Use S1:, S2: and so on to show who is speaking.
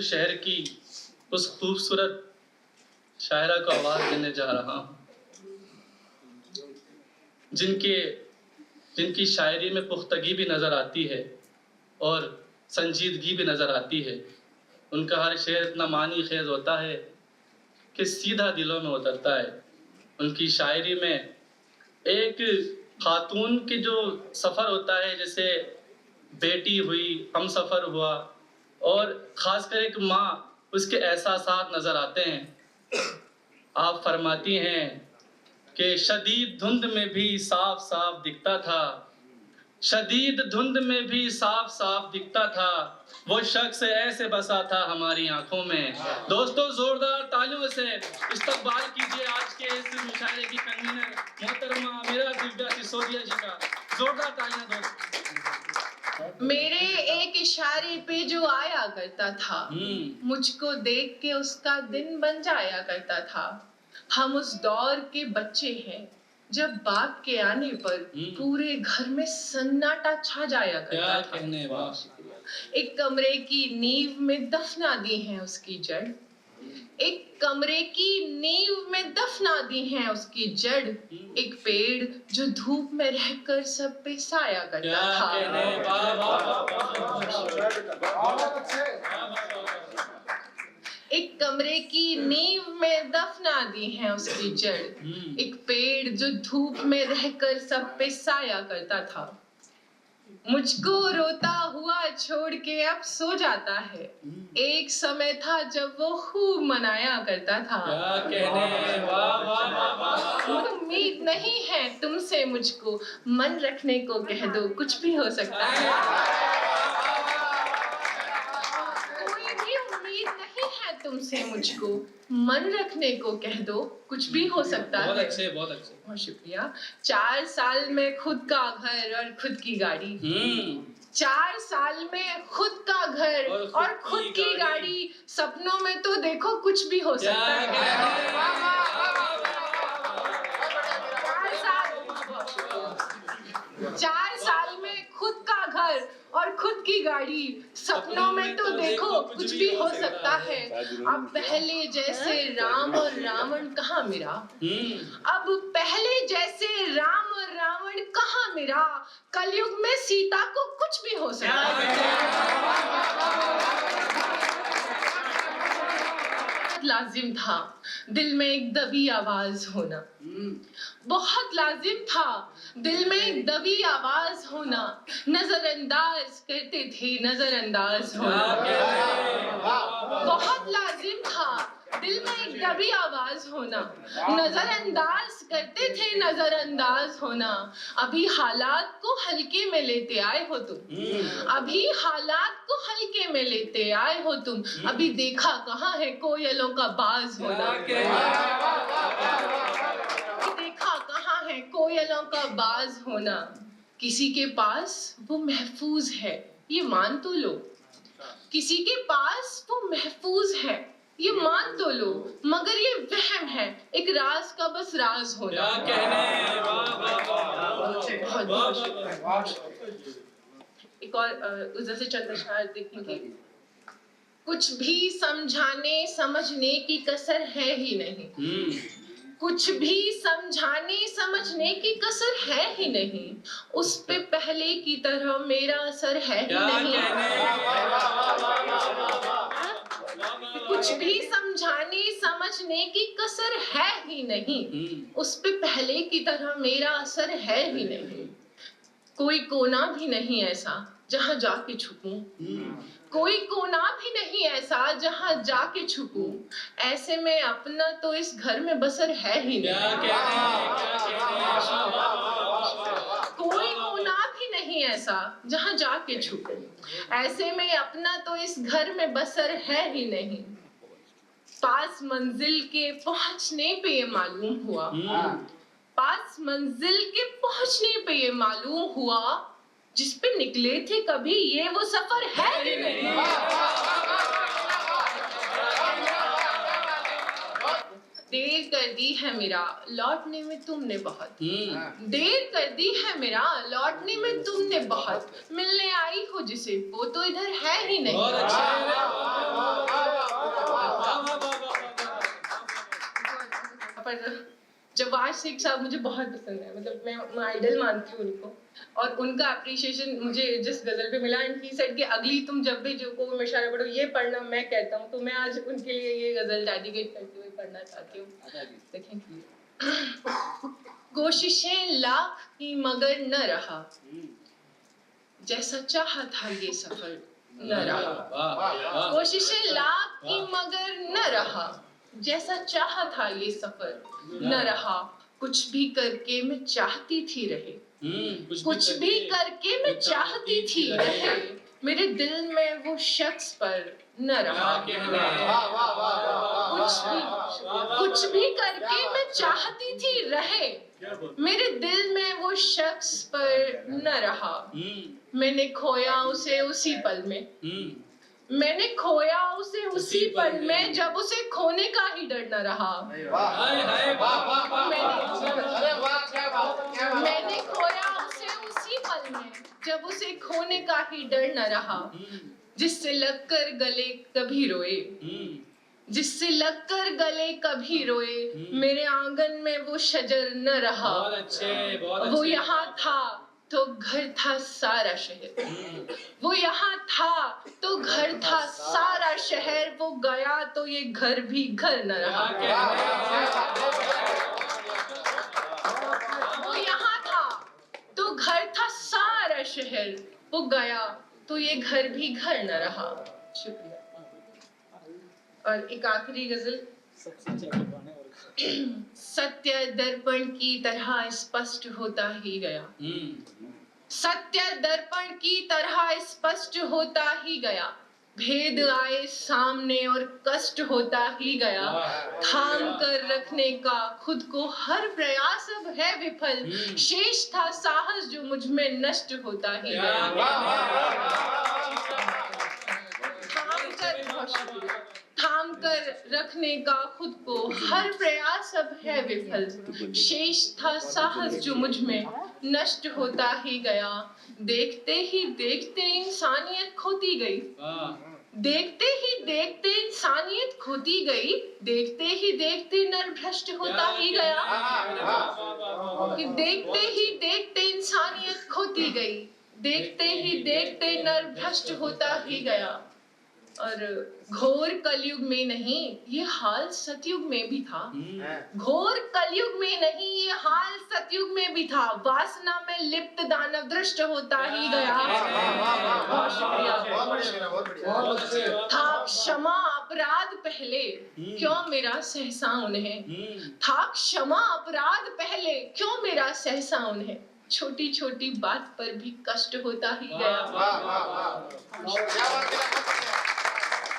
S1: शहर की उस खूबसूरत शायरा को आवाज देने जा रहा हूँ, जिनकी शायरी में पुख्तगी भी नज़र आती है और संजीदगी भी नज़र आती है। उनका हर शेर इतना मानी खेज होता है कि सीधा दिलों में उतरता है। उनकी शायरी में एक खातून के जो सफ़र होता है, जैसे बेटी हुई, हम सफ़र हुआ, और ख़ासकर एक माँ, उसके एहसासात नज़र आते हैं। आप फरमाती हैं कि शदीद धुंध में भी साफ साफ दिखता था, शदीद धुंध में भी साफ साफ दिखता था, वो शख्स ऐसे बसा था हमारी आंखों में। दोस्तों, जोरदार तालियों से इस्तकबाल कीजिए आज के इस मुशायरे की कन्वीनर मोहतरमा अमीरा दिव्या सिसोदिया जी का। जोरदार तालियां दोस्तों।
S2: मेरे एक इशारे पे जो आया करता था, मुझको देख के उसका दिन बन जाया करता था। हम उस दौर के बच्चे हैं जब बाप के आने पर पूरे घर में सन्नाटा छा जाया करता था।
S1: कहने वाह।
S2: एक कमरे की नींव में दफना दी है उसकी जड़, एक कमरे की नींव में दफना दी है उसकी जड़, एक पेड़ जो धूप में रहकर सब पे साया करता था। एक कमरे की नींव में दफना दी है उसकी जड़, एक पेड़ जो धूप में रहकर सब पे साया करता था। मुझको रोता हुआ छोड़ के अब सो जाता है, एक समय था जब वो खूब मनाया करता था। उम्मीद नहीं है तुमसे मुझको, मन रखने को कह दो कुछ भी हो सकता है। तुमसे मुझको, मन रखने को कह दो कुछ भी हो सकता है।
S1: बहुत अच्छे, बहुत अच्छे,
S2: बहुत शुक्रिया। 4 साल में खुद का घर और खुद की गाड़ी। 4 साल में खुद का घर और खुद की गाड़ी, सपनों में तो देखो कुछ भी हो सकता है। 4 साल में खुद का घर और खुद की गाड़ी, सपनों में तो देखो कुछ भी हो सकता है। अब पहले जैसे राम और रावण कहाँ मिला, अब पहले जैसे राम और रावण कहाँ मिला, कलयुग में सीता को कुछ भी हो सकता है। लाजिम था दिल में एक दबी आवाज होना, बहुत लाजिम था दिल में एक दबी आवाज होना, नजरअंदाज करते थे नजरअंदाज होना। बहुत लाजिम था दिल में एक दबी आवाज होना, नजरअंदाज करते थे नजरअंदाज होना। अभी हालात को हल्के में लेते आए हो तुम, अभी हालात को हल्के में लेते आए हो तुम, अभी देखा कहाँ है कोयलों का बाज होना। देखा कहाँ है कोयलों का बाज होना। किसी के पास वो महफूज है ये मान तो लो, किसी के पास वो महफूज है ये मान तो लो, मगर ये वहम है एक राज का बस राज होना। एक और उधर से चंद अशआर देखेंगे। कुछ भी समझाने समझने की कसर है ही नहीं, कुछ भी समझाने समझने की कसर है ही नहीं, उस पे पहले की तरह मेरा असर है ही नहीं। कुछ भी समझाने समझने की कसर है ही नहीं, उस पे पहले की तरह मेरा असर है ही नहीं। कोई कोना भी नहीं ऐसा जहाँ जाके छुपूं, कोई कोना भी नहीं ऐसा जहाँ जाके छुपूं, ऐसे में अपना तो इस घर में बसर है ही नहीं। कोई कोना भी नहीं ऐसा जहाँ जाके छुपूं, ऐसे में अपना तो इस घर में बसर है ही नहीं। पास मंजिल के पहुंचने पे ये मालूम हुआ, पास मंजिल के पहुंचने पे ये मालूम हुआ, जिस पे निकले थे कभी ये वो सफर है ही नहीं। देर कर दी है मेरा लौटने में तुमने बहुत, देर कर दी है मेरा लौटने में तुमने बहुत, मिलने आई हो जिसे वो तो इधर है ही नहीं।
S1: बहुत अच्छा
S2: पर जवाद शेख साहब मुझे बहुत पसंद है, मतलब मैं आइडल मानती हूँ उनको, और उनका अप्रिशिएशन मुझे जिस गजल पे मिला, एंड ही सेड कि अगली तुम जब भी जो को मशारा पढ़ो ये पढ़ना मैं कहता हूँ, तो मैं आज उनके लिए ये गजल डेडिकेट करते हुए पढ़ना चाहती हूँ। देखें, कोशिशें लाख की मगर न रहा, जैसा चाहा था ये सफर न रहा। कोशिशें लाख की मगर न रहा, जैसा चाहा था ये सफर न रहा। कुछ भी करके मैं चाहती थी रहे, कुछ भी करके मैं चाहती थी रहे, मेरे दिल में वो शख्स पर न रहा। कुछ भी करके मैं चाहती थी रहे, मेरे दिल में वो शख्स पर न रहा। मैंने खोया उसे उसी पल में, मैंने खोया उसे उसी पल में, जब उसे खोने का ही डर न रहा। मैंने खोया उसे उसी पल में, जब उसे खोने का ही डर न रहा। जिससे लगकर गले कभी रोए, जिससे लगकर गले कभी रोए, मेरे आंगन में वो शजर न रहा। वो यहाँ था तो घर था सारा शहर, वो यहाँ था तो घर था सारा शहर, वो गया तो ये घर भी घर न रहा। वो यहाँ था तो घर था सारा शहर, वो गया तो ये घर भी घर न रहा। शुक्रिया। और एक आखिरी गजल, सत्य दर्पण की तरह स्पष्ट होता ही गया, सत्य दर्पण की तरह स्पष्ट होता ही गया, भेद आए सामने और कष्ट होता ही गया। थाम कर रखने का खुद को हर प्रयास अब है विफल, शेष था साहस जो मुझ में नष्ट होता ही गया। थाम कर रखने का खुद को हर प्रयास अब है विफल, शेष था साहस जो मुझ में नष्ट होता ही गया। देखते ही देखते इंसानियत खोती गई, देखते ही देखते इंसानियत खोती गई, देखते ही देखते नर भ्रष्ट होता ही गया। देखते ही देखते इंसानियत खोती गई, देखते ही देखते नर भ्रष्ट होता ही गया। और घोर कलयुग में नहीं ये हाल सतयुग में भी था, घोर कलयुग में नहीं ये हाल सतयुग में भी था। वासना में लिप्त दानव दृष्ट होता ही गया। बहुत शुक्रिया। था क्षमा अपराध पहले क्यों मेरा सहसा उन्हें, था क्षमा अपराध पहले क्यों मेरा सहसा उन्हें, छोटी छोटी बात पर भी कष्ट होता ही गया।